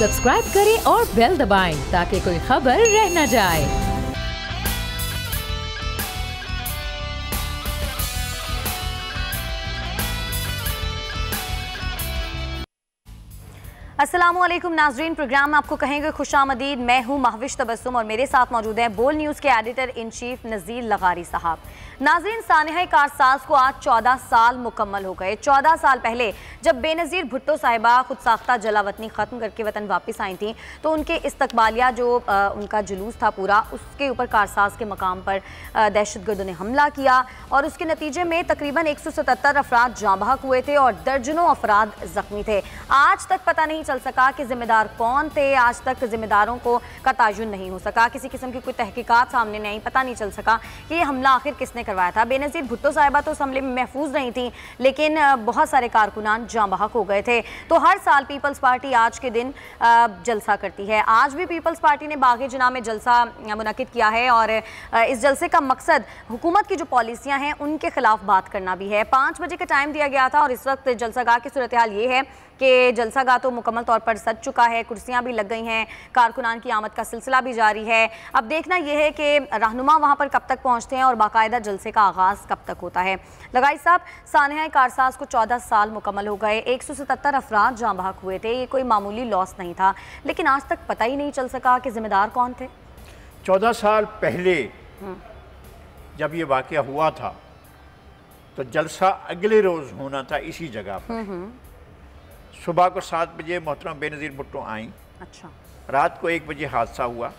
Subscribe करें और bell दबाएं ताकि कोई खबर रह न जाए। अस्सलामुअलैकुम नाजरीन, प्रोग्राम में आपको कहेंगे खुशामदीद। मैं हूं महविश तबस्सुम और मेरे साथ मौजूद हैं बोल न्यूज़ के एडिटर इन चीफ नज़ीर लगारी साहब। नाजरीन, सानिया कारसाज को आज 14 साल मुकम्मल हो गए। 14 साल पहले जब बेनज़ीर भुट्टो साहिबा खुद साख्ता जलावतनी ख़त्म करके वतन वापस आई थी तो उनके इस्तकबालिया जो उनका जुलूस था पूरा, उसके ऊपर कारसाज के मकाम पर दहशतगर्दों ने हमला किया और उसके नतीजे में तकरीबन 177 अफराद जाँ बहक हुए थे और दर्जनों अफराद ज़ख्मी थे। आज तक पता नहीं चल सका कि जिम्मेदार कौन थे। आज तक जिम्मेदारों का तायुन नहीं हो सका, किसी किस्म की कोई तहकीकात सामने नहीं, पता नहीं चल सका कि ये हमला आखिर किसने करवाया था। बेनज़ीर भुट्टो साहिबा तो उस हमले में महफूज नहीं थी, लेकिन बहुत सारे कारकुनान जाँ बहक हो गए थे। तो हर साल पीपल्स पार्टी आज के दिन जलसा करती है। आज भी पीपल्स पार्टी ने बाग़ जिना में जलसा मुनक़िद किया है और इस जलसे का मकसद हुकूमत की जो पॉलिसियाँ हैं उनके खिलाफ बात करना भी है। 5 बजे का टाइम दिया गया था और इस वक्त जलसागाह की सूरत हाल ये है कि जलसागाह तो मुकम्मल तौर पर सज चुका है, कुर्सियां भी लग गई हैं, कारकुनान की आमद का सिलसिला भी जारी है। अब देखना यह है कि रहनुमा वहां पर कब तक पहुंचते हैं और बाकायदा जलसे का आगाज़ कब तक होता है। लगाई साहब, सानिया कारसाज को 14 साल मुकम्मल हो गए, 177 अफराद जाँ बहक हुए थे। ये कोई मामूली लॉस नहीं था, लेकिन आज तक पता ही नहीं चल सका कि जिम्मेदार कौन थे। 14 साल पहले जब ये वाक़या हुआ था तो जलसा अगले रोज़ होना था इसी जगह पर। सुबह को 7 बजे मोहतरम बेनज़ीर भुट्टो आई। अच्छा। रात को 1 बजे हादसा हुआ।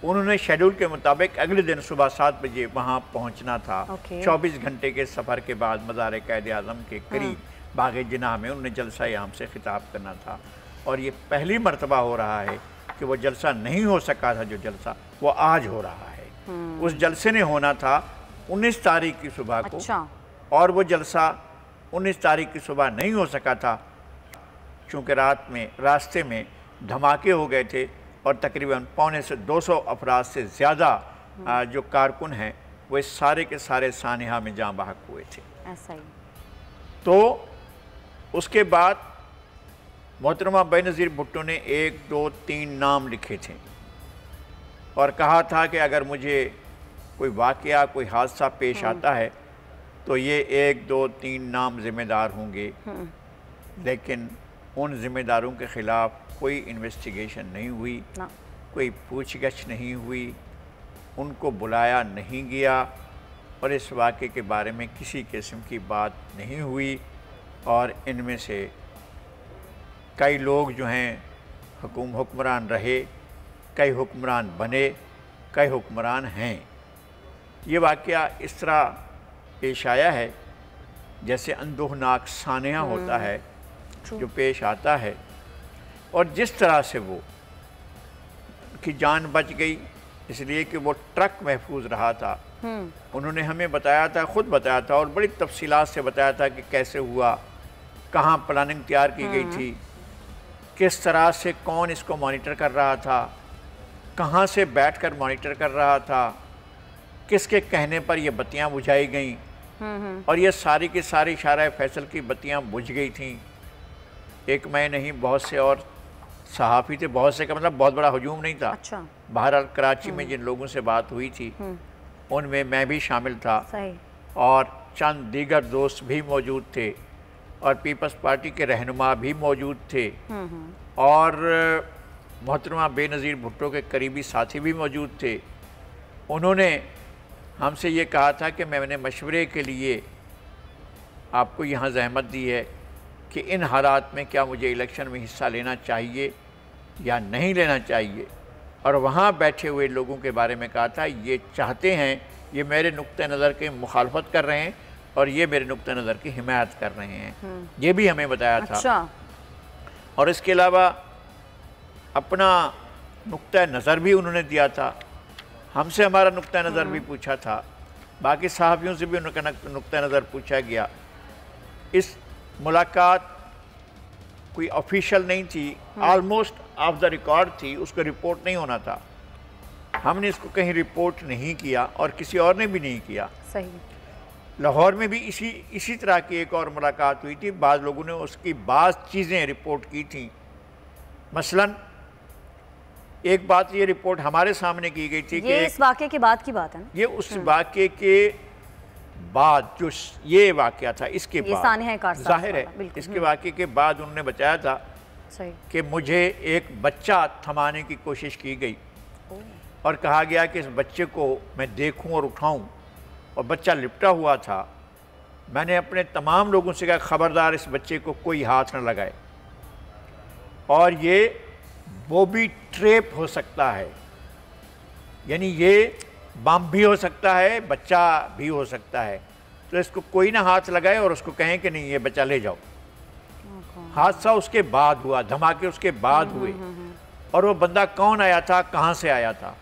उन्होंने शेड्यूल के मुताबिक अगले दिन सुबह 7 बजे वहाँ पहुँचना था। 24 घंटे के सफ़र के बाद मज़ार क़ायद आज़म के करीब बाग़ जिना में उन्होंने जलसा आम से खिताब करना था और ये पहली मरतबा हो रहा है कि वो जलसा नहीं हो सका था। जो जलसा वो आज हो रहा है। उस जलसे ने होना था 19 तारीख की सुबह को। अच्छा। और वो जलसा 19 तारीख की सुबह नहीं हो सका था चूँकि रात में रास्ते में धमाके हो गए थे और तकरीबन 125 अफराद से ज़्यादा जो कारकुन हैं वो सारे के सारे सानिया में जाँ बहक हुए थे। ऐसा ही। तो उसके बाद मोहतरमा बेनज़ीर भुट्टो ने 1, 2, 3 नाम लिखे थे और कहा था कि अगर मुझे कोई वाक़या कोई हादसा पेश आता है तो ये 1, 2, 3 नाम ज़िम्मेदार होंगे, लेकिन उन ज़िम्मेदारों के ख़िलाफ़ कोई इन्वेस्टिगेशन नहीं हुई, कोई पूछगछ नहीं हुई, उनको बुलाया नहीं गया और इस वाक़े के बारे में किसी किस्म की बात नहीं हुई। और इनमें से कई लोग जो हैं हुक्मरान रहे, कई हुक्मरान बने, कई हुक्मरान हैं। ये वाक़या इस तरह पेश आया है जैसे अंदोहनाक सानिया होता है जो पेश आता है और जिस तरह से वो की जान बच गई इसलिए कि वो ट्रक महफूज रहा था। उन्होंने हमें बताया था, खुद बताया था और बड़ी तफसीलात से बताया था कि कैसे हुआ, कहाँ प्लानिंग तैयार की गई थी, किस तरह से कौन इसको मॉनिटर कर रहा था, कहाँ से बैठकर मॉनिटर कर रहा था, किसके कहने पर ये बत्तियाँ बुझाई गईं और ये सारी की सारी इशारा फैसल की बत्तियाँ बुझ गई थीं। एक मैं नहीं, बहुत से और सहाफ़ी थे, बहुत से का मतलब बहुत बड़ा हजूम नहीं था। अच्छा। बहरहाल कराची में जिन लोगों से बात हुई थी उनमें मैं भी शामिल था। सही। और चंद दीगर दोस्त भी मौजूद थे और पीपल्स पार्टी के रहनुमा भी मौजूद थे और मोहतरमा बेनज़ीर भुट्टो के करीबी साथी भी मौजूद थे। उन्होंने हमसे ये कहा था कि मैंने मशवरे के लिए आपको यहाँ ज़हमत दी है कि इन हालात में क्या मुझे इलेक्शन में हिस्सा लेना चाहिए या नहीं लेना चाहिए। और वहाँ बैठे हुए लोगों के बारे में कहा था ये चाहते हैं, ये मेरे नुक्ते नज़र के मुखालफत कर रहे हैं और ये मेरे नुक्ते नज़र की हिमायत कर रहे हैं। ये भी हमें बताया था। अच्छा। और इसके अलावा अपना नुक्ता नज़र भी उन्होंने दिया था। हमसे हमारा नुक्ता नज़र भी पूछा था, बाकी सहाफ़ियों से भी उनका नुक्ता नज़र पूछा गया। इस मुलाकात कोई ऑफिशियल नहीं थी, ऑलमोस्ट ऑफ द रिकॉर्ड थी, उसको रिपोर्ट नहीं होना था। हमने इसको कहीं रिपोर्ट नहीं किया और किसी और ने भी नहीं किया। सही। लाहौर में भी इसी तरह की एक और मुलाकात हुई थी। बाज़ लोगों ने उसकी बाज़ चीज़ें रिपोर्ट की थी मसलन एक बात ये रिपोर्ट हमारे सामने की गई थी कि इस वाक़े के बाद की बात है ना? ये उस वाक़े के बाद जो ये वाक़या था इसके बाद जाहिर है इसके वाक़े के बाद उन्होंने बताया था कि मुझे एक बच्चा थमाने की कोशिश की गई और कहा गया कि इस बच्चे को मैं देखूं और उठाऊं, और बच्चा लिपटा हुआ था। मैंने अपने तमाम लोगों से कहा ख़बरदार इस बच्चे को कोई हाथ न लगाए, और ये बॉबी ट्रैप हो सकता है, यानी ये बम भी हो सकता है, बच्चा भी हो सकता है, तो इसको कोई ना हाथ लगाए और उसको कहें कि नहीं ये बच्चा ले जाओ। हादसा उसके बाद हुआ, धमाके उसके बाद हुए, और वो बंदा कौन आया था, कहाँ से आया था।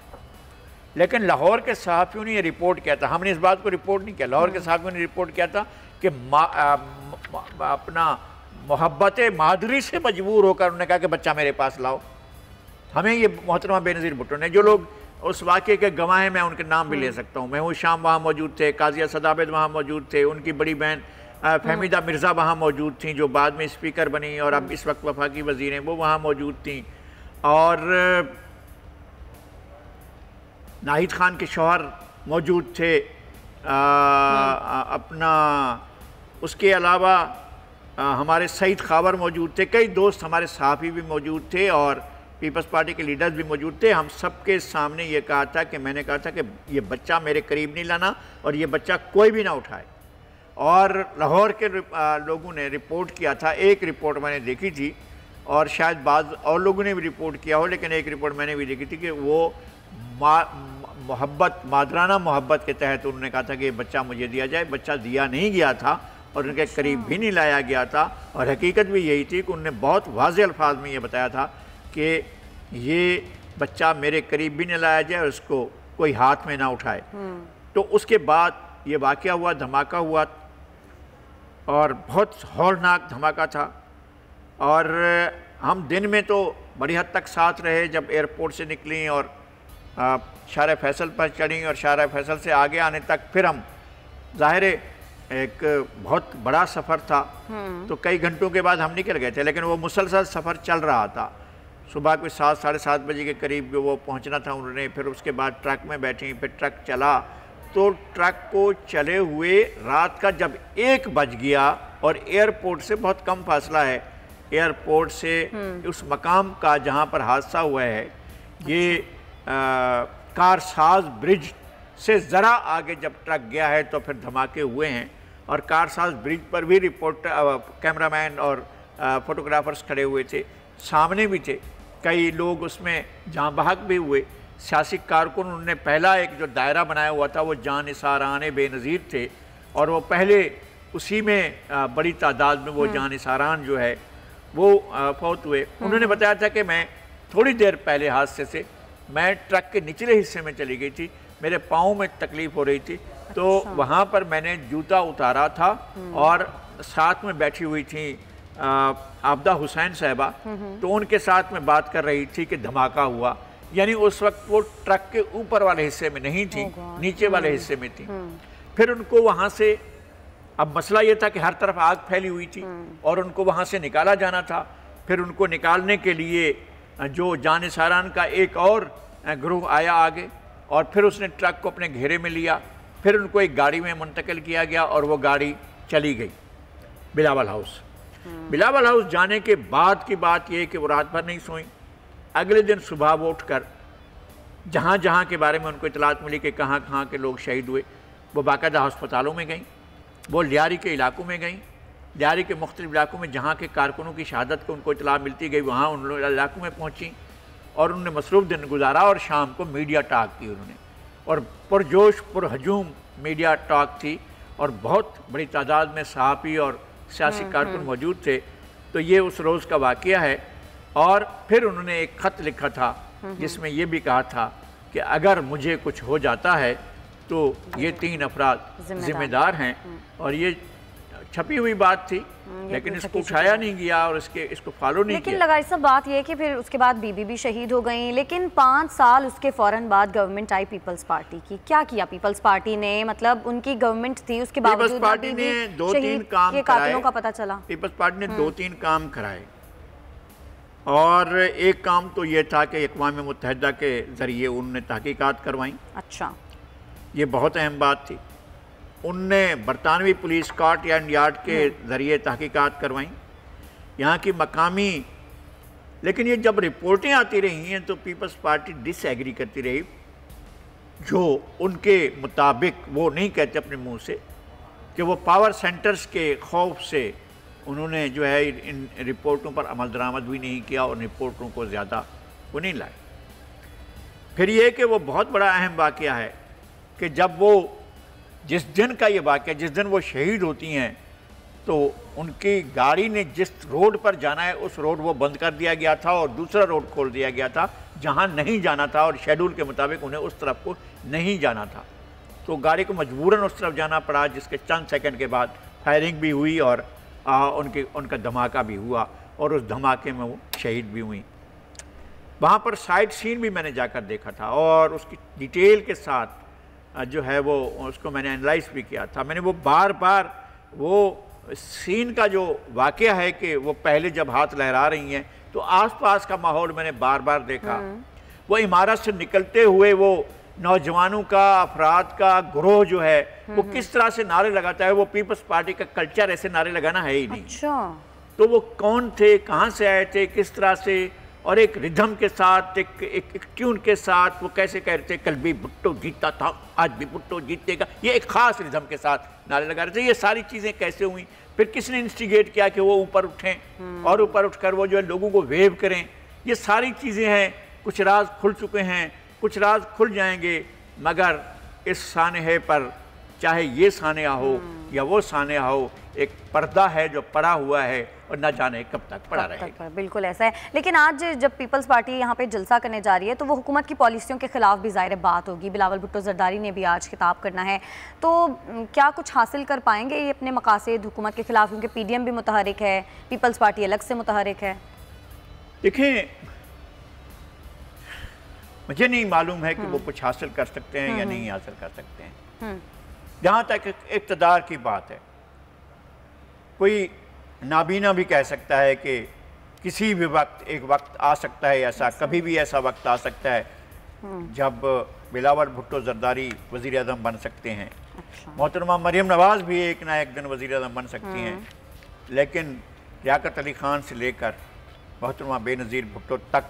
लेकिन लाहौर के सहाफ़ियों ने ये रिपोर्ट किया था, हमने इस बात को रिपोर्ट नहीं किया, लाहौर के सहाफ़ियों ने रिपोर्ट किया था कि अपना मोहब्बत मादरी से मजबूर होकर उन्होंने कहा कि बच्चा मेरे पास लाओ। हमें ये मोहतरमा बेनज़ीर भुट्टो ने, जो लोग उस वाक़े के गवाह हैं, मैं उनके नाम भी ले सकता हूँ, महमूद शाम वहाँ मौजूद थे, काज़िया सदाबद वहाँ मौजूद थे, उनकी बड़ी बहन फहमीदा मिर्ज़ा वहाँ मौजूद थी जो बाद में स्पीकर बनी और अब इस वक्त वफाकी वज़ीर हैं, वो वहाँ मौजूद थी, और नाहिद खान के शौहर मौजूद थे, अपना उसके अलावा हमारे सईद खावर मौजूद थे, कई दोस्त हमारे सहाफ़ी भी मौजूद थे और पीपल्स पार्टी के लीडर्स भी मौजूद थे। हम सबके सामने ये कहा था कि मैंने कहा था कि ये बच्चा मेरे करीब नहीं लाना और ये बच्चा कोई भी ना उठाए। और लाहौर के लोगों ने रिपोर्ट किया था, एक रिपोर्ट मैंने देखी थी और शायद बाद और लोगों ने भी रिपोर्ट किया हो, लेकिन एक रिपोर्ट मैंने भी देखी थी कि वो मोहब्बत, मादराना मोहब्बत के तहत उन्होंने कहा था कि ये बच्चा मुझे दिया जाए। बच्चा दिया नहीं गया था और उनके करीब भी नहीं लाया गया था, और हकीकत भी यही थी कि उन्होंने बहुत वाज़ेह अल्फाज में ये बताया था कि ये बच्चा मेरे करीब भी नहीं लाया जाए और उसको कोई हाथ में ना उठाए। तो उसके बाद ये वाक़या हुआ, धमाका हुआ, और बहुत हौलनाक धमाका था। और हम दिन में तो बड़ी हद तक साथ रहे, जब एयरपोर्ट से निकली और शाहरा फैसल पर चढ़ी और शाहरा फैसल से आगे आने तक फिर हम, ज़ाहिर एक बहुत बड़ा सफ़र था, तो कई घंटों के बाद हम निकल गए थे, लेकिन वो मुसलसल सफ़र चल रहा था। सुबह कोई 7 साढ़े 7 बजे के करीब वो पहुंचना था उन्होंने, फिर उसके बाद ट्रक में बैठी, फिर ट्रक चला, तो ट्रक को चले हुए रात का जब 1 बज गया, और एयरपोर्ट से बहुत कम फासला है, एयरपोर्ट से उस मकाम का जहां पर हादसा हुआ है, ये कारसाज ब्रिज से ज़रा आगे जब ट्रक गया है तो फिर धमाके हुए हैं। और कारसाज ब्रिज पर भी कैमरामैन और फोटोग्राफर्स खड़े हुए थे, सामने भी थे, कई लोग उसमें जाँ बहक भी हुए। सियासी कारकुन, उन्होंने पहला एक जो दायरा बनाया हुआ था वो जानिसारान बेनज़ीर थे, और वो पहले उसी में बड़ी तादाद में वो जानिसारान जो है वो फौत हुए। उन्होंने बताया था कि मैं थोड़ी देर पहले हादसे से मैं ट्रक के निचले हिस्से में चली गई थी, मेरे पाँव में तकलीफ़ हो रही थी, तो वहाँ पर मैंने जूता उतारा था और साथ में बैठी हुई थी आबदा हुसैन साहिबा, तो उनके साथ में बात कर रही थी कि धमाका हुआ। यानी उस वक्त वो ट्रक के ऊपर वाले हिस्से में नहीं थी, नीचे वाले हिस्से में थी। फिर उनको वहाँ से, अब मसला ये था कि हर तरफ आग फैली हुई थी और उनको वहाँ से निकाला जाना था। फिर उनको निकालने के लिए जो जानिसारान का एक और ग्रुप आया आगे, और फिर उसने ट्रक को अपने घेरे में लिया, फिर उनको एक गाड़ी में मुंतकिल किया गया और वो गाड़ी चली गई बिलावल हाउस। बिलावल हाउस जाने के बाद की बात ये कि वो रात भर नहीं सोई। अगले दिन सुबह वो उठकर जहाँ जहाँ के बारे में उनको इतलात मिली कि कहाँ कहाँ के लोग शहीद हुए, वो बाकायदा अस्पतालों में गई, वो लियारी के इलाकों में गई, लियारी के मुख्तलिफ इलाकों में जहाँ के कारकुनों की शहादत को उनको इतला मिलती गई, वहाँ उन इलाकों में पहुँची और उन्होंने मसरूफ़ दिन गुजारा। और शाम को मीडिया टॉक की उन्होंने, और पुरजोश पुरहजूम मीडिया टॉक थी, और बहुत बड़ी तादाद में सहाफ़ी और सियासी कारकुन मौजूद थे। तो ये उस रोज़ का वाक़या है। और फिर उन्होंने एक ख़त लिखा था जिसमें ये भी कहा था कि अगर मुझे कुछ हो जाता है तो ये 3 अफराद ज़िम्मेदार हैं। और ये छपी हुई बात थी, लेकिन इसको उठाया नहीं गया और इसको फॉलो नहीं किया। लेकिन लगाई सब बात यह कि फिर उसके बाद बीबी भी शहीद हो गई, लेकिन 5 साल उसके फ़ौरन बाद गवर्नमेंट आई पीपल्स पार्टी की। क्या किया पीपल्स पार्टी ने? मतलब उनकी गवर्नमेंट थी, उसके बावजूद पार्टी ने 2-3 काम कराए। कातिलों का पता चला। पीपल्स पार्टी ने 2-3 काम कराए। और एक काम तो ये था कि अक़वाम मुत्तहिदा के ज़रिए उनने तहकीकात करवाई। अच्छा, ये बहुत अहम बात थी। उनने बरतानवी पुलिस स्कॉटलैंड यार्ड के ज़रिए तहकीकात करवाई, यहाँ की मकामी। लेकिन ये जब रिपोर्टें आती रही हैं तो पीपल्स पार्टी डिसएग्री करती रही, जो उनके मुताबिक वो नहीं कहते अपने मुंह से कि वो पावर सेंटर्स के खौफ से उन्होंने जो है इन रिपोर्टों पर अमल दरामद भी नहीं किया और रिपोर्टों को ज़्यादा वो नहीं लाए। फिर ये कि वो बहुत बड़ा अहम वाक़या है कि जब वो जिस दिन का ये वाक़या, जिस दिन वो शहीद होती हैं, तो उनकी गाड़ी ने जिस रोड पर जाना है उस रोड वो बंद कर दिया गया था और दूसरा रोड खोल दिया गया था जहाँ नहीं जाना था, और शेड्यूल के मुताबिक उन्हें उस तरफ को नहीं जाना था। तो गाड़ी को मजबूरन उस तरफ जाना पड़ा, जिसके चंद सेकंड के बाद फायरिंग भी हुई और उनका धमाका भी हुआ और उस धमाके में वो शहीद भी हुई। वहाँ पर साइड सीन भी मैंने जाकर देखा था और उसकी डिटेल के साथ जो है वो उसको मैंने एनालाइज भी किया था। मैंने वो बार बार वो सीन का जो वाक़या है कि वो पहले जब हाथ लहरा रही हैं तो आसपास का माहौल मैंने बार बार देखा। वो इमारत से निकलते हुए वो नौजवानों का, अफराद का ग्रोह जो है वो किस तरह से नारे लगाता है। वो पीपल्स पार्टी का कल्चर ऐसे नारे लगाना है ही नहीं। अच्छा, तो वो कौन थे, कहाँ से आए थे, किस तरह से, और एक रिदम के साथ, एक ट्यून के साथ वो कैसे कह रहे थे, कल भी भुट्टो जीता था, आज भी भुट्टो जीतेगा, ये एक ख़ास रिदम के साथ नारे लगा रहे थे। ये सारी चीज़ें कैसे हुई? फिर किसने इंस्टिगेट किया कि वो ऊपर उठें और ऊपर उठकर वो जो है लोगों को वेव करें? ये सारी चीज़ें हैं। कुछ राज खुल चुके हैं, कुछ राज खुल जाएंगे, मगर इस सानहे पर, चाहे ये सानहा हो या वो सानहा हो, एक पर्दा है जो पड़ा हुआ है और न जाने कब तक पड़ा रहेगा। बिल्कुल ऐसा है। लेकिन आज जब पीपल्स पार्टी यहाँ पे जलसा करने जा रही है तो वो हुकूमत की पॉलिसियों के खिलाफ भी ज़ाहिर बात होगी। बिलावल भुट्टो जरदारी ने भी आज खिताब करना है, तो क्या कुछ हासिल कर पाएंगे ये अपने मकासद हुकूमत के खिलाफ? क्योंकि PDM भी मुतहरिक है, पीपल्स पार्टी अलग से मुतहरिक है। देखिए, मुझे नहीं मालूम है कि वो कुछ हासिल कर सकते हैं या नहीं हासिल कर सकते हैं। जहाँ तक इक़्तिदार की बात है, कोई नाबीना भी कह सकता है कि किसी भी वक्त एक वक्त आ सकता है, ऐसा कभी भी ऐसा वक्त आ सकता है जब बिलावल भुट्टो जरदारी वज़ीर आज़म बन सकते हैं। मोहतरमा मरियम नवाज़ भी एक ना एक दिन वज़ीर आज़म बन सकती हैं। लेकिन लियाकत अली ख़ान से लेकर मोहतरमा बेनज़ीर भुट्टो तक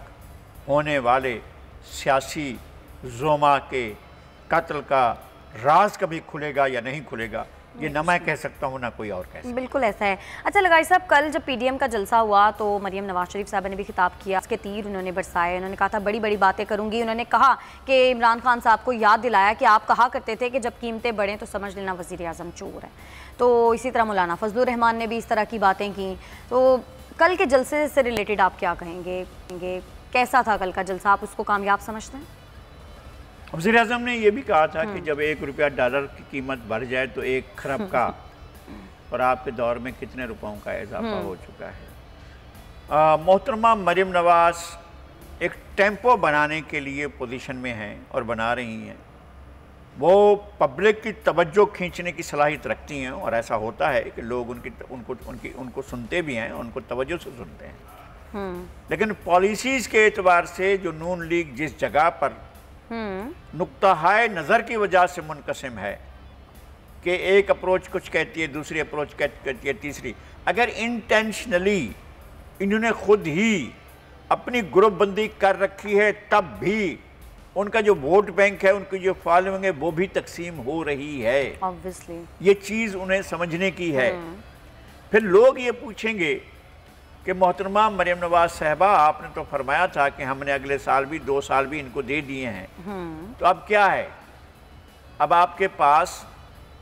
होने वाले सियासी ज़ोमा के कत्ल का राज कभी खुलेगा या नहीं खुलेगा, ये ना मैं कह सकता हूँ ना कोई और कह सकता है। बिल्कुल ऐसा है। अच्छा लगाई साहब, कल जब PDM का जलसा हुआ तो मरियम नवाज शरीफ साहब ने भी खिताब किया, उसके तीर उन्होंने बरसाए। उन्होंने कहा था बड़ी बड़ी बातें करूंगी। उन्होंने कहा कि इमरान खान साहब को याद दिलाया कि आप कहा करते थे कि जब कीमतें बढ़ें तो समझ लेना वज़ीर आज़म चोर है। तो इसी तरह मौलाना फजलुर रहमान ने भी इस तरह की बातें की। तो कल के जलसे से रिलेटेड आप क्या कहेंगे? कैसा था कल का जलसा? आप उसको कामयाब समझते हैं? वज़ीर आज़म ने यह भी कहा था कि जब $1 की कीमत बढ़ जाए तो 1 खरब का, और आपके दौर में कितने रुपयों का इजाफा हो चुका है। मोहतरमा मरियम नवाज़ एक टेम्पो बनाने के लिए पोजीशन में हैं और बना रही हैं। वो पब्लिक की तवज्जो खींचने की सलाहियत रखती हैं और ऐसा होता है कि लोग उनको सुनते भी हैं, उनको तवज्जो से सुनते हैं। लेकिन पॉलिसीज़ के एतबार से जो नून लीग जिस जगह पर नुक्ता हाय नज़र की वजह से मुनकसिम है कि एक अप्रोच कुछ कहती है, दूसरी अप्रोच कहती है, तीसरी, अगर इंटेंशनली इन्होंने खुद ही अपनी ग्रुपबंदी कर रखी है, तब भी उनका जो वोट बैंक है, उनकी जो फॉलोइंग है, वो भी तकसीम हो रही है। ऑब्वियसली ये चीज़ उन्हें समझने की है। फिर लोग ये पूछेंगे कि मोहतरमा मरियम नवाज साहबा, आपने तो फरमाया था कि हमने अगले साल भी 2 साल भी इनको दे दिए हैं, तो अब क्या है? अब आपके पास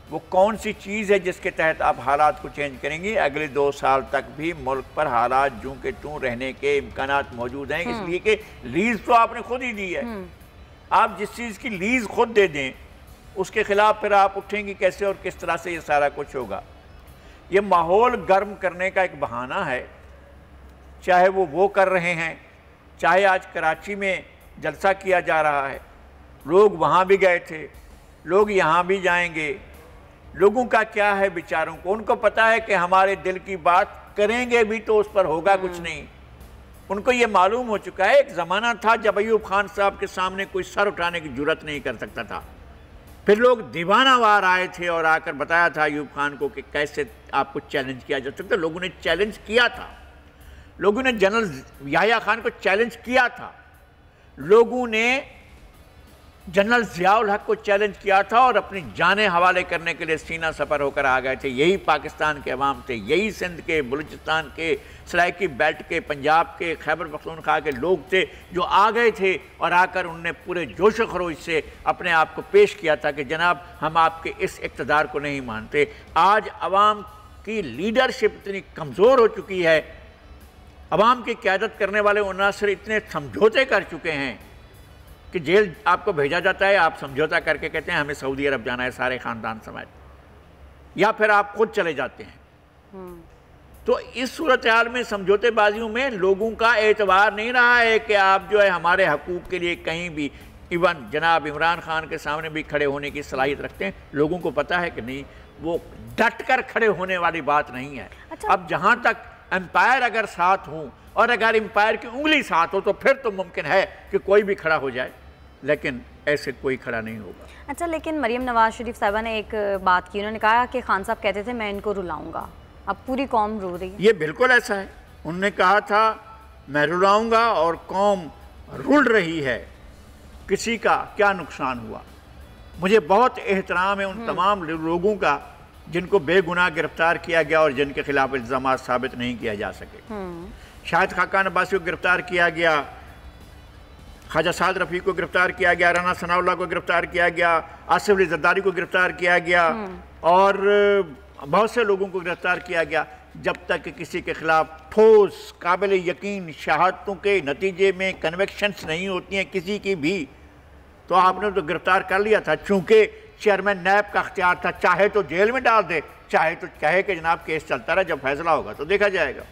वो कौन सी चीज़ है जिसके तहत आप हालात को चेंज करेंगे? अगले 2 साल तक भी मुल्क पर हालात जूं के तूं रहने के इम्कानात मौजूद हैं, इसलिए कि लीज़ तो आपने खुद ही दी है। आप जिस चीज़ की लीज़ खुद दे दें, उसके खिलाफ फिर आप उठेंगे कैसे और किस तरह से ये सारा कुछ होगा? ये माहौल गर्म करने का एक बहाना है। चाहे वो कर रहे हैं, चाहे आज कराची में जलसा किया जा रहा है, लोग वहाँ भी गए थे, लोग यहाँ भी जाएंगे। लोगों का क्या है बेचारों को? उनको पता है कि हमारे दिल की बात करेंगे भी तो उस पर होगा कुछ नहीं। उनको ये मालूम हो चुका है, एक ज़माना था जब अयूब खान साहब के सामने कोई सर उठाने की जुर्रत नहीं कर सकता था। फिर लोग दीवानावार आए थे और आकर बताया था अयूब खान को कि कैसे आपको चैलेंज किया जा सकता है। लोगों ने चैलेंज किया था, लोगों ने जनरल याह्या खान को चैलेंज किया था, लोगों ने जनरल ज़ियाउल हक को चैलेंज किया था और अपनी जानें हवाले करने के लिए सीना सफ़र होकर आ गए थे। यही पाकिस्तान के अवाम थे, यही सिंध के, बलूचिस्तान के, सराइकी बेल्ट के, पंजाब के, खैबर पख्तूनख्वा के लोग थे जो आ गए थे और आकर उनने पूरे जोश खरोश से अपने आप को पेश किया था कि जनाब हम आपके इस इक़्तिदार को नहीं मानते। आज अवाम की लीडरशिप इतनी कमज़ोर हो चुकी है, अवाम की क़यादत करने वाले उनासर इतने समझौते कर चुके हैं कि जेल आपको भेजा जाता है, आप समझौता करके कहते हैं हमें सऊदी अरब जाना है सारे ख़ानदान समेत, या फिर आप खुद चले जाते हैं। तो इस सूरत हाल में समझौतेबाजियों में लोगों का एतबार नहीं रहा है कि आप जो है हमारे हकूक़ के लिए कहीं भी, इवन जनाब इमरान खान के सामने भी खड़े होने की सलाहियत रखते हैं। लोगों को पता है कि नहीं, वो डट कर खड़े होने वाली बात नहीं है। अच्छा। अब जहाँ तक एम्पायर अगर साथ हों और अगर एम्पायर की उंगली साथ हो तो फिर तो मुमकिन है कि कोई भी खड़ा हो जाए, लेकिन ऐसे कोई खड़ा नहीं होगा। अच्छा, लेकिन मरीम नवाज शरीफ साहिबा ने एक बात की, उन्होंने कहा कि खान साहब कहते थे मैं इनको रुलाऊंगा, अब पूरी कौम रो रही है। ये बिल्कुल ऐसा है, उन्होंने कहा था मैं रुलाऊंगा और कौम रुल रही है, किसी का क्या नुकसान हुआ। मुझे बहुत एहतराम है उन तमाम लोगों का जिनको बेगुनाह गिरफ्तार किया गया और जिनके खिलाफ इल्ज़ाम साबित नहीं किया जा सके। शाहिद खाकान अब्बासी को गिरफ्तार किया गया, ख्वाजा साद रफ़ी को गिरफ्तार किया गया, राना सनाउल्लाह को गिरफ्तार किया गया, आसिफ अली ज़रदारी को गिरफ्तार किया गया और बहुत से लोगों को गिरफ्तार किया गया। जब तक कि किसी के खिलाफ ठोस काबिल यकीन शहादतों के नतीजे में कन्विक्शंस नहीं होती हैं किसी की भी, तो आपने तो गिरफ्तार कर लिया था। चूँकि चेयरमैन नैब का अख्तियार था, चाहे तो जेल में डाल दे, चाहे तो कहे कि जनाब केस चलता रहा, जब फैसला होगा तो देखा जाएगा।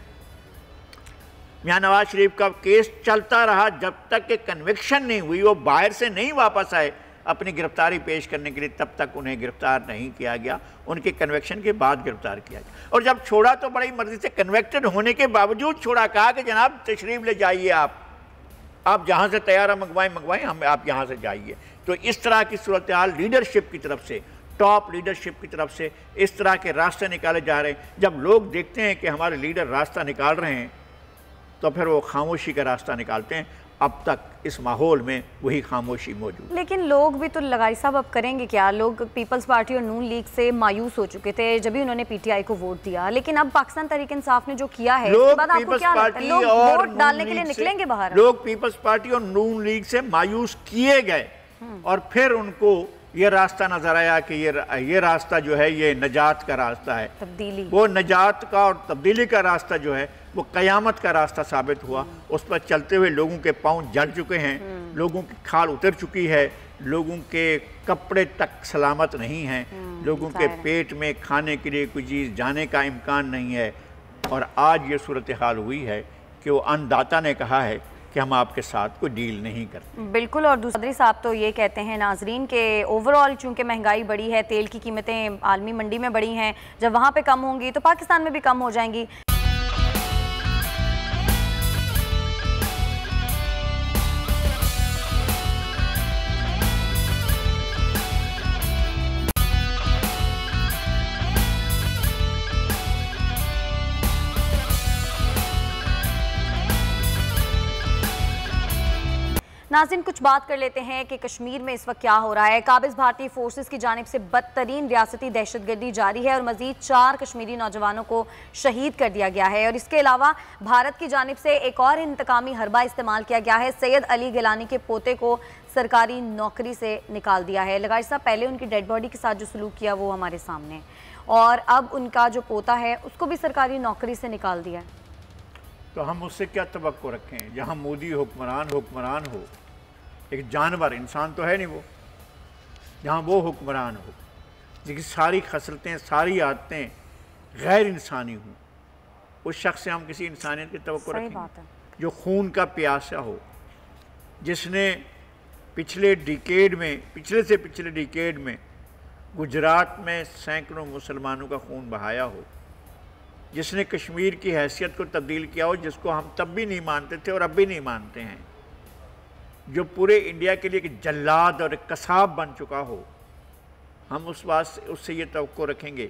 मियां नवाज शरीफ का केस चलता रहा जब तक कि कन्विक्शन नहीं हुई, वो बाहर से नहीं वापस आए अपनी गिरफ्तारी पेश करने के लिए, तब तक उन्हें गिरफ्तार नहीं किया गया। उनके कन्विक्शन के बाद गिरफ्तार किया गया और जब छोड़ा तो बड़ी मर्जी से, कन्विक्टेड होने के बावजूद छोड़ा। कहा कि जनाब तशरीफ ले जाइए, आप जहाँ से तैयार मंगवाएं हम, आप यहाँ से जाइए। तो इस तरह की सूरत हाल लीडरशिप की तरफ से, टॉप लीडरशिप की तरफ से इस तरह के रास्ते निकाले जा रहे हैं। जब लोग देखते हैं कि हमारे लीडर रास्ता निकाल रहे हैं तो फिर वो खामोशी का रास्ता निकालते हैं। अब तक इस माहौल में वही खामोशी मौजूद। लेकिन लोग भी तो लगारी साहब अब करेंगे क्या? लोग पीपल्स पार्टी और नून लीग से मायूस हो चुके थे जब भी उन्होंने पीटीआई को वोट दिया, लेकिन अब पाकिस्तान तहरीक इंसाफ ने जो किया है, इसके बाद आपको क्या लगता है? लोग वोट डालने के लिए निकलेंगे बाहर? लोग पीपल्स पार्टी और नून लीग से मायूस किए गए और फिर उनको ये रास्ता नजर आया कि ये रास्ता जो है ये नजात का रास्ता है, तब्दीली। वो नजात का और तब्दीली का रास्ता जो है वो क़यामत का रास्ता साबित हुआ। उस पर चलते हुए लोगों के पाँव जल चुके हैं, लोगों की खाल उतर चुकी है, लोगों के कपड़े तक सलामत नहीं हैं, लोगों के पेट में खाने के लिए कोई चीज़ जाने का इम्कान नहीं है। और आज ये सूरत हाल हुई है कि वो अन्नदाता ने कहा है कि हम आपके साथ कोई डील नहीं करते। बिल्कुल। और दूसरी साहब तो ये कहते हैं नाजरीन के ओवरऑल चूंकि महंगाई बढ़ी है, तेल की कीमतें आलमी मंडी में बढ़ी हैं, जब वहाँ पे कम होंगी तो पाकिस्तान में भी कम हो जाएंगी। नाज़रीन, कुछ बात कर लेते हैं कि कश्मीर में इस वक्त क्या हो रहा है। काबिज भारतीय फोर्सेस की जानिब से बदतरीन रियासती दहशतगर्दी जारी है और मजीद 4 कश्मीरी नौजवानों को शहीद कर दिया गया है। और इसके अलावा भारत की जानिब से एक और इंतकामी हरबा इस्तेमाल किया गया है। सैयद अली गिलानी के पोते को सरकारी नौकरी से निकाल दिया है। लगाई साहब, पहले उनकी डेड बॉडी के साथ जो सलूक किया वो हमारे सामने, और अब उनका जो पोता है उसको भी सरकारी नौकरी से निकाल दिया है। तो हम उससे क्या तवक्को रखें? जहाँ मोदी हुक्मरान हो, एक जानवर, इंसान तो है नहीं वो, जहाँ वो हुक्मरान हो जिसकी सारी खसलतें, सारी आदतें गैर इंसानी हों, उस शख्स से हम किसी इंसानियत की तवक्को रखें? जो खून का प्यासा हो, जिसने पिछले डिकेड में गुजरात में सैकड़ों मुसलमानों का खून बहाया हो, जिसने कश्मीर की हैसियत को तब्दील किया हो, जिसको हम तब भी नहीं मानते थे और अब भी नहीं मानते हैं, जो पूरे इंडिया के लिए एक जल्लाद और एक कसाब बन चुका हो, हम उससे ये तवक्को रखेंगे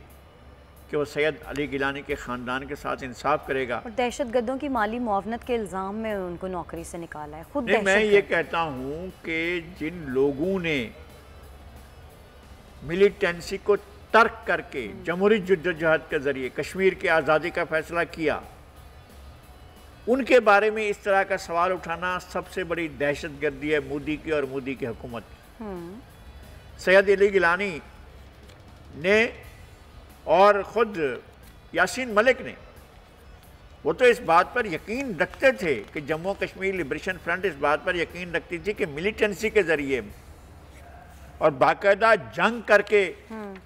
कि वो सैयद अली गिलानी के ख़ानदान के साथ इंसाफ करेगा। और दहशत गर्दों की माली मुआवनत के इल्ज़ाम में उनको नौकरी से निकाला है खुद। नहीं, मैं ये कहता हूँ कि जिन लोगों ने मिलिटेंसी को तर्क करके जमहूरी जद्दोजहद के ज़रिए कश्मीर की आज़ादी का फ़ैसला किया, उनके बारे में इस तरह का सवाल उठाना सबसे बड़ी दहशत गर्दी है मोदी की और मोदी की हुकूमत की। सैयद अली गिलानी ने और ख़ुद यासीन मलिक ने, वो तो इस बात पर यकीन रखते थे कि जम्मू कश्मीर लिबरेशन फ्रंट इस बात पर यकीन रखती थी कि मिलिटेंसी के ज़रिए और बाकायदा जंग करके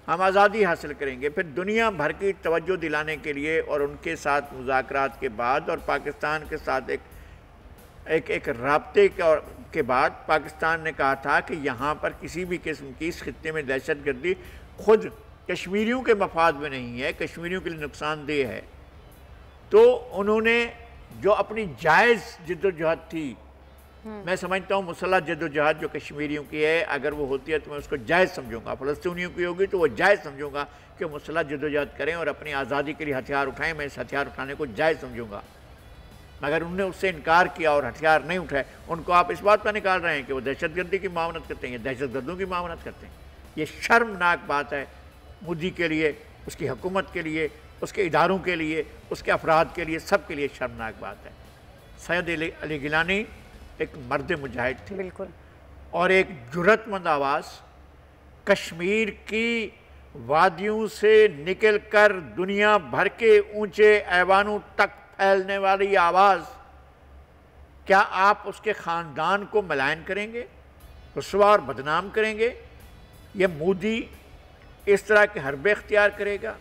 हम आज़ादी हासिल करेंगे। फिर दुनिया भर की तवज्जो दिलाने के लिए और उनके साथ मुज़ाकरात के बाद और पाकिस्तान के साथ एक राब्ते के बाद पाकिस्तान ने कहा था कि यहाँ पर किसी भी किस्म की इस खित्ते में दहशत गर्दी खुद कश्मीरियों के मफाद में नहीं है, कश्मीरियों के लिए नुकसानदेह है। तो उन्होंने जो अपनी जायज़ जद्दोजहद थी, मैं समझता हूँ मुसल्लह जद्दोजहद जो कश्मीरियों की है, अगर वो होती है तो मैं उसको जायज़ समझूंगा। फ़लस्तीनियों की होगी तो वो जायज़ समझूंगा कि मुसल्लह जद्दोजहद करें और अपनी आज़ादी के लिए हथियार उठाएं, मैं इस हथियार उठाने को जायज़ समझूंगा। मगर उन्होंने उससे इनकार किया और हथियार नहीं उठाए, उनको आप इस बात पर निकाल रहे हैं कि वो दहशतगर्दी की मावनत करते हैं, दहशतगर्दों की मावनत करते हैं। ये शर्मनाक बात है मोदी के लिए, उसकी हुकूमत के लिए, उसके इदारों के लिए, उसके अफराद के लिए, सब के लिए शर्मनाक बात है। सैयद अली गिलानी एक मर्द मुजाहिद थे, बिल्कुल, और एक जुर्रतमंद आवाज़, कश्मीर की वादियों से निकल कर दुनिया भर के ऊंचे ऐवानों तक फैलने वाली आवाज़। क्या आप उसके ख़ानदान को मलायन करेंगे, रुसवा और बदनाम करेंगे? ये मोदी इस तरह के हरबे इख्तियार करेगा?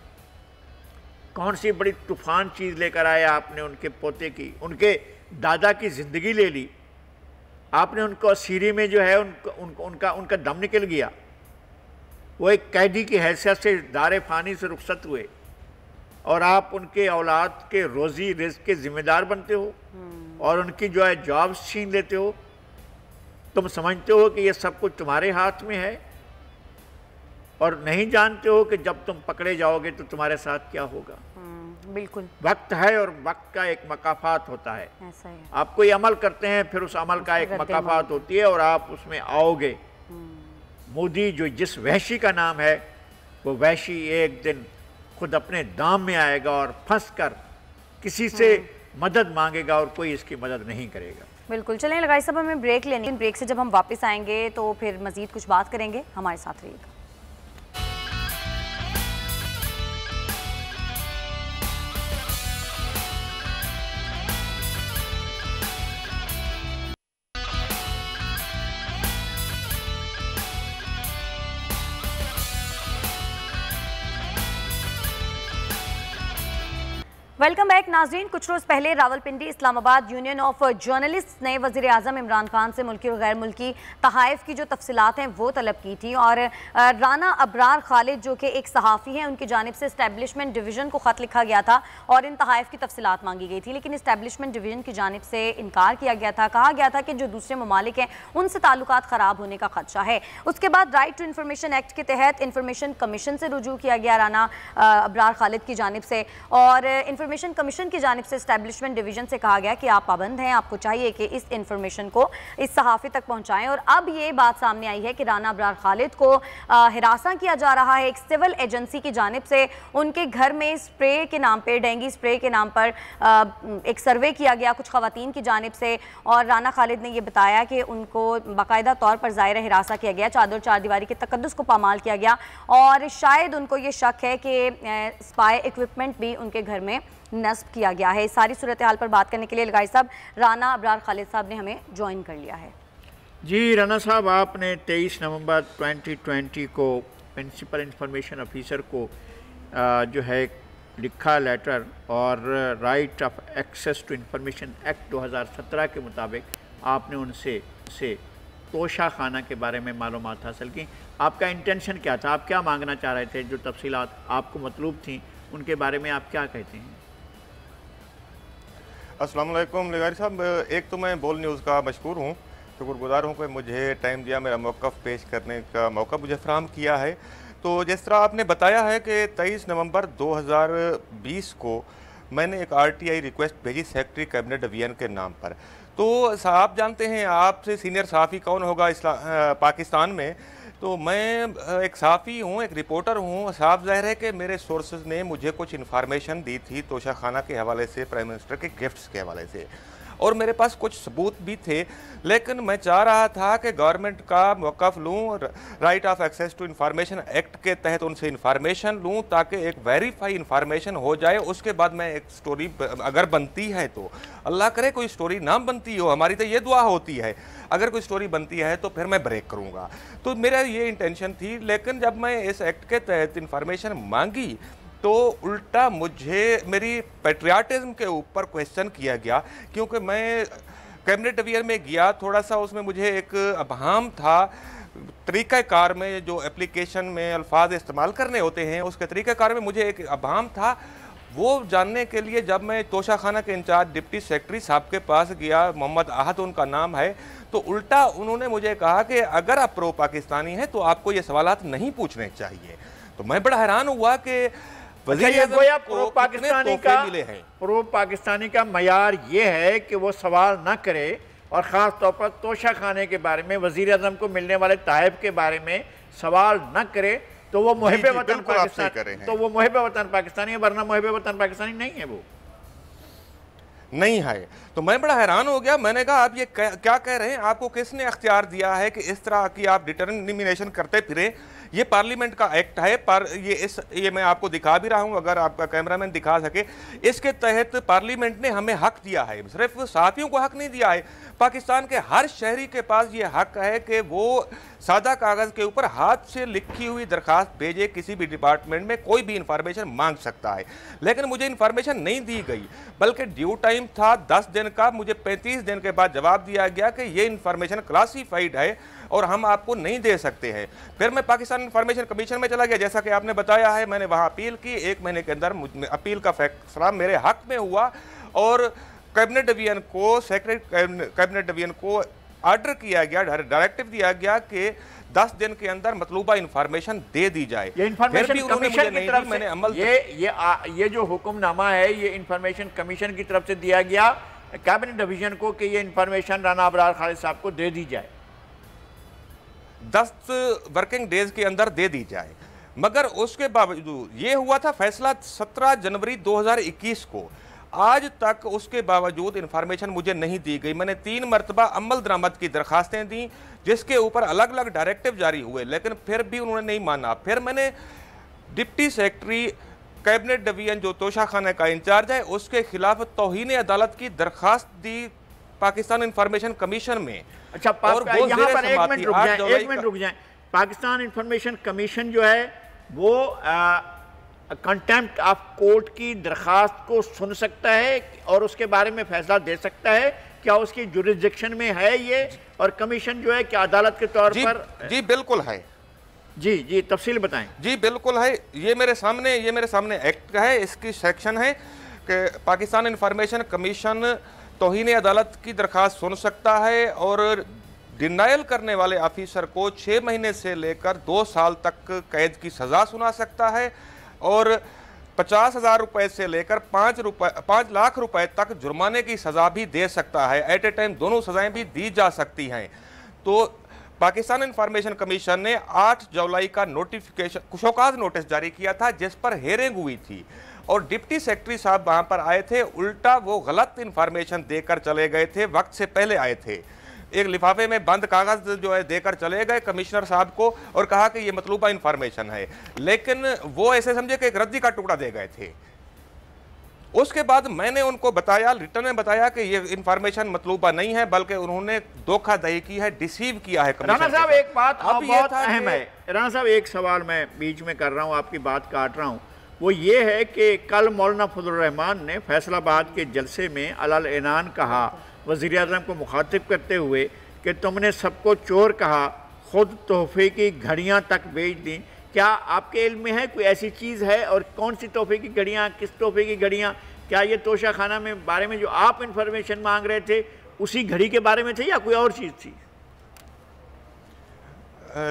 कौन सी बड़ी तूफ़ान चीज़ लेकर आया आपने उनके पोते की, उनके दादा की ज़िंदगी ले ली आपने। उनको सीरी में जो है उनका दम निकल गया। वो एक कैदी की हैसियत से दारे फ़ानी से रुखसत हुए और आप उनके औलाद के रोज़ी रिज़्क़ के ज़िम्मेदार बनते हो और उनकी जो है जॉब्स छीन लेते हो। तुम समझते हो कि ये सब कुछ तुम्हारे हाथ में है और नहीं जानते हो कि जब तुम पकड़े जाओगे तो तुम्हारे साथ क्या होगा। बिल्कुल, वक्त है और वक्त का एक मकाफात होता है। ऐसा है। आप कोई अमल करते हैं, फिर उस अमल का एक मकाफात होती है और आप उसमें आओगे। मोदी जो जिस वहशी का नाम है, वो वहशी एक दिन खुद अपने दाम में आएगा और फंस कर किसी से मदद मांगेगा और कोई इसकी मदद नहीं करेगा। बिल्कुल, चलें लगाई साहब, हमें ब्रेक लेनी। ब्रेक से जब हम वापस आएंगे तो फिर मजीद कुछ बात करेंगे, हमारे साथ रहिएगा। वेलकम बैक नाजरीन। कुछ रोज़ पहले Rawalpindi Islamabad union of journalist ने वज़ीर आज़म इमरान खान से मुल्की और गैर मुल्की तहाइफ की जो तफसीलात हैं वो तलब की थी और राना अबरार खालिद जो कि एक सहाफ़ी हैं, उनकी जानिब से इस्टेब्लिशमेंट डिवीज़न को ख़त लिखा गया था और इन तहाइफ की तफसीलात मांगी गई थी, लेकिन इस्टेब्लिशमेंट डिवीज़न की जानिब से इनकार किया गया था। कहा गया था कि जो दूसरे ममालिक हैं उनसे ताल्लुकात ख़राब होने का खदशा है। उसके बाद राइट टू इन्फॉर्मेशन एक्ट के तहत इन्फॉर्मेशन कमीशन से रुजू किया गया राना अबरार खालिद की जानिब से और इन्फॉर्मेशन कमीशन की जानिब से इस्टेब्लिशमेंट डिवीजन से कहा गया कि आप पाबंद हैं, आपको चाहिए कि इस इन्फॉर्मेशन को इस सहाफ़ी तक पहुंचाएं। और अब ये बात सामने आई है कि राना अबरार खालिद को हिरासा किया जा रहा है एक सिविल एजेंसी की जानिब से। उनके घर में स्प्रे के नाम पर, डेंगू स्प्रे के नाम पर एक सर्वे किया गया कुछ ख़वातीन की जानिब से और राना खालिद ने यह बताया कि उनको बाकायदा तौर पर ज़ाहिर हिरासा किया गया, चादर चारदीवारी के तकद्दुस को पामाल किया गया और शायद उनको ये शक है कि स्पाई इक्विपमेंट भी उनके घर में नस्ब किया गया है। इस सारी सूरत हाल पर बात करने के लिए लगाई साहब राना अबरार खालिद साहब ने हमें ज्वाइन कर लिया है। जी राना साहब, आपने 23 नवंबर 2020 को प्रिंसिपल इंफॉर्मेशन ऑफिसर को जो है लिखा लेटर और right of access to information act 2017 के मुताबिक आपने उनसे तोशा खाना के बारे में मालूमात हासिल की। आपका इंटेंशन क्या था? आप क्या मांगना चाह रहे थे? जो तफसीलात आपको मतलूब थी उनके बारे में आप क्या कहते हैं? अस्सलाम वालेकुम लगारी साहब, एक तो मैं बोल न्यूज़ का मशकूर हूँ, शुक्रगुजार हूँ कि मुझे टाइम दिया, मेरा मौक़िफ़ पेश करने का मौका मुझे फ़राहम किया है। तो जिस तरह आपने बताया है कि 23 नवंबर 2020 को मैंने एक RTI रिक्वेस्ट भेजी सेक्रेटरी कैबिनेट डिवीज़न के नाम पर। तो साहब जानते हैं, आपसे सीनियर सहाफ़ी कौन होगा पाकिस्तान में, तो मैं एक सहाफ़ी हूँ, एक रिपोर्टर हूँ। साफ ज़ाहिर है कि मेरे सोर्सेज ने मुझे कुछ इन्फॉर्मेशन दी थी तोशा खाना के हवाले से, प्राइम मिनिस्टर के गिफ्ट्स के हवाले से, और मेरे पास कुछ सबूत भी थे। लेकिन मैं चाह रहा था कि गवर्नमेंट का मौक़िफ़ लूँ, right of access to information act के तहत उनसे इंफॉर्मेशन लूँ ताकि एक वेरीफाई इंफॉर्मेशन हो जाए। उसके बाद मैं एक स्टोरी अगर बनती है तो, अल्लाह करे कोई स्टोरी ना बनती हो, हमारी तो ये दुआ होती है, अगर कोई स्टोरी बनती है तो फिर मैं ब्रेक करूँगा। तो मेरा ये इंटेंशन थी। लेकिन जब मैं इस एक्ट के तहत इंफॉर्मेशन मांगी तो उल्टा मुझे मेरी पेट्रियाटिज्म के ऊपर क्वेश्चन किया गया, क्योंकि मैं कैबिनेट डिवीज़न में गया, थोड़ा सा उसमें मुझे एक अभाम था तरीक़ाकार में, जो एप्लीकेशन में अल्फाज इस्तेमाल करने होते हैं उसके तरीक़ाकार में मुझे एक अभाम था। वो जानने के लिए जब मैं तोशा खाना के इंचार्ज डिप्टी सेक्रेटरी साहब के पास गया, मोहम्मद आहद उनका नाम है, तो उल्टा उन्होंने मुझे कहा कि अगर आप प्रो पाकिस्तानी हैं तो आपको ये सवालात नहीं पूछने चाहिए। तो मैं बड़ा हैरान हुआ कि प्रो पाकिस्तानी का मयार ये है कि वो सवाल ना करे, और ख़ास तौर पर तोशा खाने के बारे में, वज़ीर आज़म को मिलने वाले ताइब के बारे में सवाल न करे, तो वो मुहिब वतन पाकिस्तानी, तो वो मुहिब वतन पाकिस्तानी है, वरना मुहिब वतन पाकिस्तानी नहीं है, वो नहीं है। तो मैं बड़ा हैरान हो गया। मैंने कहा आप ये क्या कह रहे हैं, आपको किसने अख्तियार दिया है कि इस तरह की आप डिटर्मिनेशन करते फिरें? ये पार्लियामेंट का एक्ट है, पर ये मैं आपको दिखा भी रहा हूँ, अगर आपका कैमरामैन दिखा सके। इसके तहत पार्लियामेंट ने हमें हक दिया है, सिर्फ सहाफ़ियों को हक नहीं दिया है, पाकिस्तान के हर शहरी के पास ये हक है कि वो सादा कागज़ के ऊपर हाथ से लिखी हुई दरखास्त भेजे, किसी भी डिपार्टमेंट में कोई भी इंफॉर्मेशन मांग सकता है। लेकिन मुझे इंफॉर्मेशन नहीं दी गई, बल्कि ड्यू टाइम था 10 दिन का, मुझे 35 दिन के बाद जवाब दिया गया कि ये इंफॉर्मेशन क्लासीफाइड है और हम आपको नहीं दे सकते हैं। फिर मैं पाकिस्तान इंफॉर्मेशन कमीशन में चला गया, जैसा कि आपने बताया है, मैंने वहाँ अपील की। 1 महीने के अंदर अपील का फैसला मेरे हक में हुआ और कैबिनेट डिवीज़न को, सेक्रेटरी कैबिनेट डिवीज़न को ऑर्डर किया गया, डायरेक्टिव दिया गया कि 10 दिन के अंदर मतलूबा इंफॉर्मेशन दे दी जाए। ये इंफॉर्मेशन कमीशन की तरफ से, मैंने अमल ये जो हुक्मनामा है, ये इंफॉर्मेशन कमीशन की तरफ से दिया गया कैबिनेट डिवीज़न को कि ये इंफॉर्मेशन राना अबरार खालिद साहब को दे दी जाए, 10 वर्किंग डेज के अंदर दे दी जाए। मगर उसके बावजूद ये हुआ था फैसला 17 जनवरी 2021 को, आज तक उसके बावजूद इंफॉर्मेशन मुझे नहीं दी गई। मैंने 3 मरतबा अमल दरामद की दरखास्तें दी, जिसके ऊपर अलग अलग डायरेक्टिव जारी हुए, लेकिन फिर भी उन्होंने नहीं माना। फिर मैंने डिप्टी सेक्रेटरी कैबिनेट डिवीज़न जो तोशा खाना का इंचार्ज है, उसके खिलाफ तौहीन अदालत की दरखास्त दी पाकिस्तान इंफॉर्मेशन कमीशन में। अच्छा, यहाँ पर एक मिनट रुक जाएं। पाकिस्तान इंफॉर्मेशन कमीशन जो है वो कंटेम्प्ट ऑफ कोर्ट की दरखास्त को सुन सकता है और उसके बारे में फैसला दे सकता है, क्या उसकी जुरिस्डिक्शन में है ये? और कमीशन जो है क्या अदालत के तौर पर? जी बिल्कुल है। जी तफसील बताएं। जी बिल्कुल है, ये मेरे सामने एक्ट है, इसकी सेक्शन है कि पाकिस्तान इंफॉर्मेशन कमीशन तौहीन अदालत की दरखास्त सुन सकता है और डिनायल करने वाले ऑफिसर को 6 महीने से लेकर 2 साल तक कैद की सज़ा सुना सकता है और 50,000 रुपये से लेकर 5 लाख रुपए तक जुर्माने की सज़ा भी दे सकता है। एट ए टाइम दोनों सज़ाएं भी दी जा सकती हैं। तो पाकिस्तान इंफॉर्मेशन कमीशन ने 8 जुलाई का नोटिफिकेशन शोकाज नोटिस जारी किया था, जिस पर हेयरिंग हुई थी और डिप्टी सेक्रेटरी साहब वहाँ पर आए थे। उल्टा वो गलत इंफॉर्मेशन देकर चले गए थे, वक्त से पहले आए थे। एक लिफाफे में बंद कागज़ जो है देकर चले गए कमिश्नर साहब को और कहा कि ये मतलूबा इंफॉर्मेशन है, लेकिन वो ऐसे समझे कि एक रद्दी का टुकड़ा दे गए थे। उसके बाद मैंने उनको बताया, रिटर्न में बताया कि ये इंफॉर्मेशन मतलूबा नहीं है, बल्कि उन्होंने धोखाधड़ी की है, डिसीव किया है। राणा साहब एक बात अब बहुत अहम है। राणा साहब एक सवाल मैं बीच में कर रहा हूँ, आपकी बात काट रहा हूँ। वो ये है कि कल मौलाना फजलुर रहमान ने फैसलाबाद के जलसे में अलल ऐनान कहा, वज़ीर आज़म को मुखातिब करते हुए, कि तुमने सबको चोर कहा, खुद तोहफे की घड़ियाँ तक बेच दी। क्या आपके इल्म में है कोई ऐसी चीज़ है, और कौन सी तोहफे की घड़ियाँ, किस तोहफे की घड़ियाँ? क्या ये तोशा खाना में बारे में जो आप इंफॉर्मेशन मांग रहे थे उसी घड़ी के बारे में थे या कोई और चीज़ थी?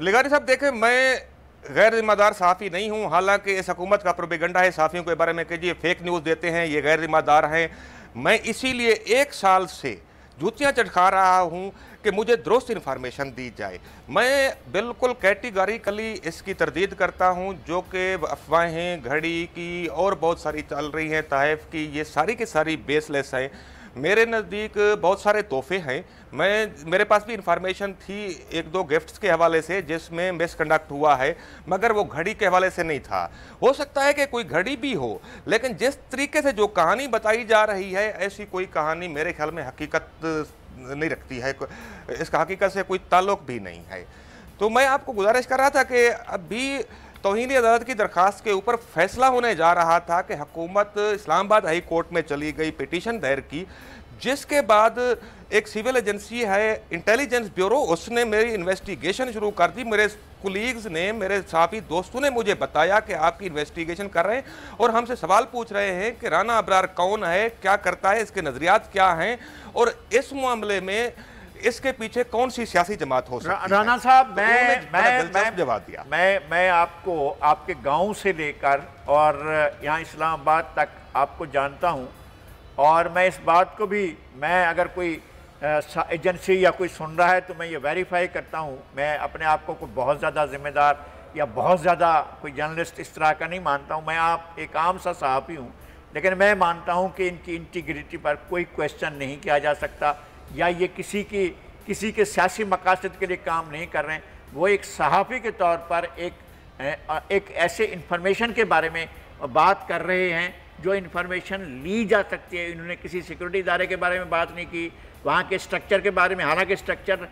लिगारी साहब देखें, मैं गैर जिम्मेदार सहाफ़ी नहीं हूँ। हालांकि इस हुकूमत का प्रोपेगेंडा है सहाफ़ियों के बारे में कि ये फेक न्यूज़ देते हैं, ये गैर जिम्मेदार हैं। मैं इसीलिए 1 साल से जूतियाँ चटका रहा हूँ कि मुझे दुरुस्त इन्फॉर्मेशन दी जाए। मैं बिल्कुल कैटेगरिकली इसकी तरदीद करता हूँ। जो कि अफवाहें घड़ी की और बहुत सारी चल रही हैं, तहफ़ की, ये सारी की सारी बेसलेस हैं। मेरे नज़दीक बहुत सारे तोहफे हैं। मेरे पास भी इंफॉर्मेशन थी 1-2 गिफ्ट्स के हवाले से जिसमें मिसकंडक्ट हुआ है, मगर वो घड़ी के हवाले से नहीं था। हो सकता है कि कोई घड़ी भी हो, लेकिन जिस तरीके से जो कहानी बताई जा रही है, ऐसी कोई कहानी मेरे ख्याल में हकीकत नहीं रखती है, इसका हकीकत से कोई ताल्लुक भी नहीं है। तो मैं आपको गुजारिश कर रहा था कि अभी तौहीन अदालत की दरखास्त के ऊपर फैसला होने जा रहा था कि हुकूमत इस्लामाबाद हाई कोर्ट में चली गई, पिटीशन दायर की, जिसके बाद एक सिविल एजेंसी है इंटेलिजेंस ब्यूरो, उसने मेरी इन्वेस्टिगेशन शुरू कर दी। मेरे कुलीग्स ने, मेरे साथी दोस्तों ने मुझे बताया कि आपकी इन्वेस्टिगेशन कर रहे हैं और हमसे सवाल पूछ रहे हैं कि राना अबरार कौन है, क्या करता है, इसके नज़रियात क्या हैं और इस मामले में इसके पीछे कौन सी सियासी जमात हो सकती है। राना साहब, मैं जवाब दिया। मैं आपको आपके गांव से लेकर और यहाँ इस्लामाबाद तक आपको जानता हूँ, और मैं इस बात को भी, मैं अगर कोई एजेंसी या कोई सुन रहा है तो मैं ये वेरीफाई करता हूँ। मैं अपने आप को कोई बहुत ज़्यादा जिम्मेदार या बहुत ज़्यादा कोई जर्नलिस्ट इस तरह का नहीं मानता हूँ। मैं आप एक आम सा सहाफ़ी हूँ, लेकिन मैं मानता हूँ कि इनकी इंटीग्रिटी पर कोई क्वेश्चन नहीं किया जा सकता, या ये किसी के सियासी मकासद के लिए काम नहीं कर रहे हैं। वो एक सहाफ़ी के तौर पर एक ऐसे इंफॉर्मेशन के बारे में बात कर रहे हैं जो इन्फॉर्मेशन ली जा सकती है। इन्होंने किसी सिक्योरिटी इदारे के बारे में बात नहीं की, वहाँ के स्ट्रक्चर के बारे में, हालांकि स्ट्रक्चर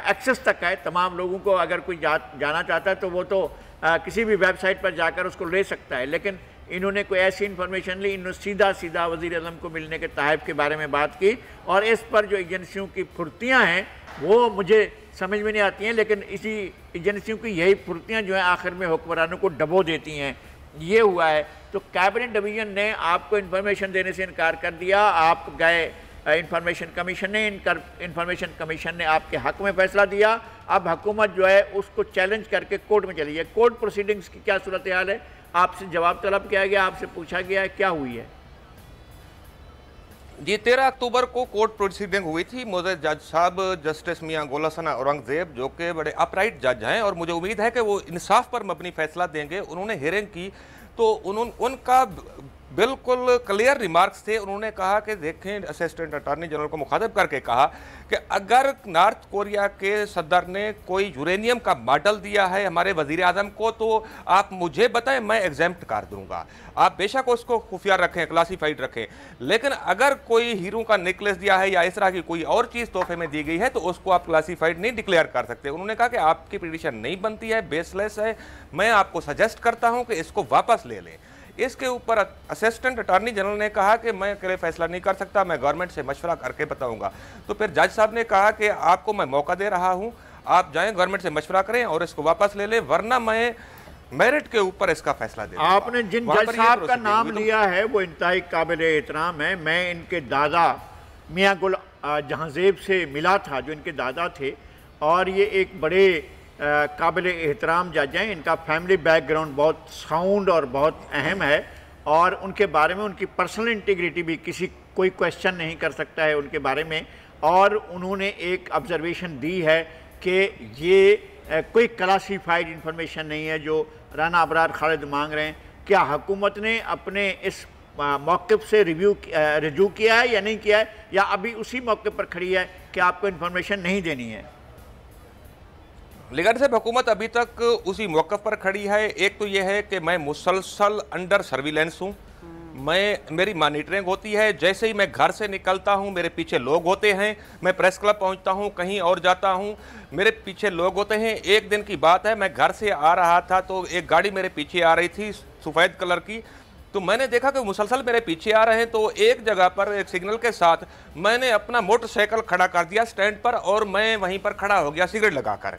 एक्सेस तक है तमाम लोगों को, अगर कोई जाना चाहता है तो वो तो किसी भी वेबसाइट पर जाकर उसको ले सकता है। लेकिन इन्होंने कोई ऐसी इन्फॉर्मेशन ली, इन्होंने सीधा वज़ीर आज़म को मिलने के तहफ़ के बारे में बात की, और इस पर जो एजेंसियों की फुर्तियाँ हैं वो मुझे समझ में नहीं आती हैं। लेकिन इसी एजेंसियों की यही फुर्तियाँ जो हैं आखिर में हुक्मरानों को डबो देती हैं। ये हुआ है। तो कैबिनेट डिवीज़न ने आपको इन्फॉर्मेशन देने से इनकार कर दिया, आप गए इंफॉर्मेशन कमीशन ने, इंफॉर्मेशन कमीशन ने आपके हक़ में फ़ैसला दिया। अब हुकूमत जो है उसको चैलेंज करके कोर्ट में चली है। कोर्ट प्रोसीडिंग्स की क्या सूरत हाल है? आपसे जवाब तलब किया गया, आपसे पूछा गया है, क्या हुई है? जी, 13 अक्टूबर को कोर्ट प्रोसीडिंग हुई थी। मुझे जज साहब जस्टिस मियां गोला सना औरंगजेब, जो कि बड़े अपराइट जज हैं और मुझे उम्मीद है कि वो इंसाफ पर मबनी फैसला देंगे, उन्होंने हियरिंग की तो उनका बिल्कुल क्लियर रिमार्क्स थे। उन्होंने कहा कि देखें, असिस्टेंट अटॉर्नी जनरल को मुखातिब करके कहा कि अगर नॉर्थ कोरिया के सदर ने कोई यूरेनियम का मॉडल दिया है हमारे वजीर आजम को तो आप मुझे बताएं, मैं एग्जेम्प्ट कर दूंगा। आप बेशक उसको खुफिया रखें, क्लासीफाइड रखें, लेकिन अगर कोई हीरो का नेकलेस दिया है या इस तरह की कोई और चीज़ तोहफे में दी गई है तो उसको आप क्लासीफाइड नहीं डिक्लेयर कर सकते। उन्होंने कहा कि आपकी पिटीशन नहीं बनती है, बेसलेस है, मैं आपको सजेस्ट करता हूँ कि इसको वापस ले लें। इसके ऊपर असिस्टेंट अटॉर्नी जनरल ने कहा कि मैं अकेले फैसला नहीं कर सकता, मैं गवर्नमेंट से मशवरा करके बताऊंगा। तो फिर जज साहब ने कहा कि आपको मैं मौका दे रहा हूं, आप जाएं गवर्नमेंट से मशवरा करें और इसको वापस ले लें, वरना मैं मेरिट के ऊपर इसका फैसला दे। आपने जिन जज साहब का नाम लिया है वो इंतहाई काबिल एहतराम है। मैं इनके दादा मियां गुल जहांजेब से मिला था, जो इनके दादा थे, और ये एक बड़े काबिल एहतराम जज हैं। इनका फैमिली बैकग्राउंड बहुत साउंड और बहुत अहम है, और उनके बारे में उनकी पर्सनल इंटीग्रिटी भी कोई क्वेश्चन नहीं कर सकता है उनके बारे में। और उन्होंने एक ऑब्जर्वेशन दी है कि ये कोई क्लासीफाइड इंफॉर्मेशन नहीं है जो राना अबरार खालिद मांग रहे हैं। क्या हुकूमत ने अपने इस मौक़िफ़ से रिव्यू किया है या नहीं किया है, या अभी उसी मौक़िफ़ पर खड़ी है कि आपको इन्फॉर्मेशन नहीं देनी है? लेकिन साहब, हुकूमत अभी तक उसी मौक़िफ़ पर खड़ी है। एक तो यह है कि मैं मुसलसल अंडर सर्विलेंस हूँ, मेरी मॉनिटरिंग होती है। जैसे ही मैं घर से निकलता हूँ मेरे पीछे लोग होते हैं, मैं प्रेस क्लब पहुँचता हूँ, कहीं और जाता हूँ, मेरे पीछे लोग होते हैं। एक दिन की बात है, मैं घर से आ रहा था तो एक गाड़ी मेरे पीछे आ रही थी सफ़ेद कलर की, तो मैंने देखा कि मुसलसल मेरे पीछे आ रहे हैं। तो एक जगह पर एक सिग्नल के साथ मैंने अपना मोटरसाइकिल खड़ा कर दिया स्टैंड पर और मैं वहीं पर खड़ा हो गया सिगरेट लगाकर।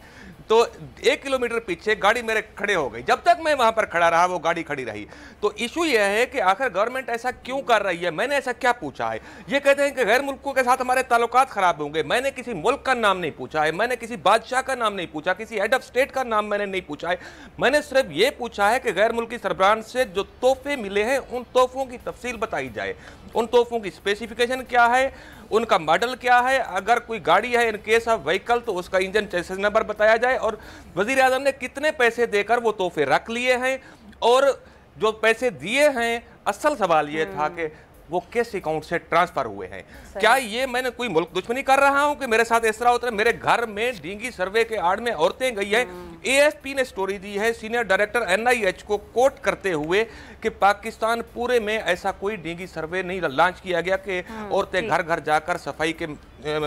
तो 1 किलोमीटर पीछे गाड़ी मेरे खड़े हो गई। जब तक मैं वहां पर खड़ा रहा वो गाड़ी खड़ी रही। तो इशू यह है कि आखिर गवर्नमेंट ऐसा क्यों कर रही है? मैंने ऐसा क्या पूछा है? ये कहते हैं कि गैर मुल्कों के साथ हमारे ताल्लुकात खराब होंगे। मैंने किसी मुल्क का नाम नहीं पूछा है, मैंने किसी बादशाह का नाम नहीं पूछा, किसी हेड ऑफ स्टेट का नाम मैंने नहीं पूछा है। मैंने सिर्फ ये पूछा है कि गैर मुल्की सरबराह से जो तोहफे मिले हैं उन तोहफों की तफसील बताई जाए, उन तोहफों की स्पेसिफिकेशन क्या है, उनका मॉडल क्या है, अगर कोई गाड़ी है इन केस ऑफ व्हीकल तो उसका इंजन चेसिस नंबर बताया जाए, और वजीर आजम ने कितने पैसे देकर वो तोहफे रख लिए हैं, और जो पैसे दिए हैं असल सवाल ये था कि वो किस अकाउंट से ट्रांसफर हुए हैं। क्या ये मैंने कोई मुल्क दुश्मनी कर रहा हूं कि मेरे साथ इस तरह होता है? मेरे घर में डींगी सर्वे के आड़ में औरतें गई है। एएफपी ने स्टोरी दी है सीनियर डायरेक्टर एनआईएच को कोट करते हुए कि पाकिस्तान पूरे में ऐसा कोई डींगी सर्वे नहीं लॉन्च किया गया कि औरतें घर घर जाकर सफाई के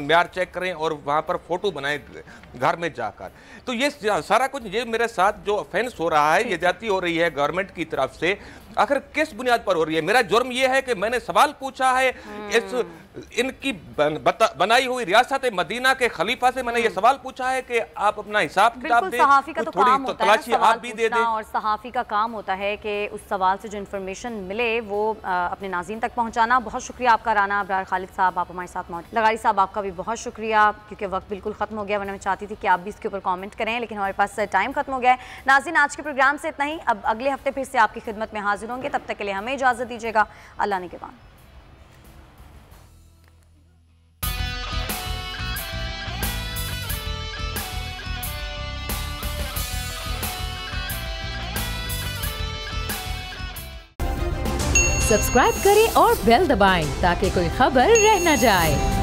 म्यार चेक करें और वहां पर फोटो बनाएं घर में जाकर। तो ये सारा कुछ ये मेरे साथ जो ऑफेंस हो रहा है, ये ज्यादती हो रही है गवर्नमेंट की तरफ से, आखिर किस बुनियाद पर हो रही है? मेरा जुर्म यह है कि मैंने सवाल पूछा है इस इनकी बनाई हुई रियासत मदीना के खलीफा से, मैंने ये सवाल पूछा है कि आप अपना हिसाब किताब दें, सहाफी का तो काम होता है सवाल आप भी दे दें। और सहाफी का काम होता है कि उस सवाल से जो इन्फॉर्मेशन मिले वो अपने नाज़रीन तक पहुंचाना। बहुत शुक्रिया आपका राना अबरार खालिद साहब, आप हमारे साथ मौजूद। लगारी साहब आपका भी बहुत शुक्रिया, क्योंकि वक्त बिल्कुल खत्म हो गया, वरना मैं चाहती थी कि आप भी इसके ऊपर कॉमेंट करें, लेकिन हमारे पास टाइम खत्म हो गया है। नाज़रीन, आज के प्रोग्राम से इतना ही। अब अगले हफ्ते फिर से आपकी खिदमत में हाजिर होंगे, तब तक के लिए हमें इजाज़त दीजिएगा। अल्लाह ने के बाद। सब्सक्राइब करें और बेल दबाएं ताकि कोई खबर रह न जाए।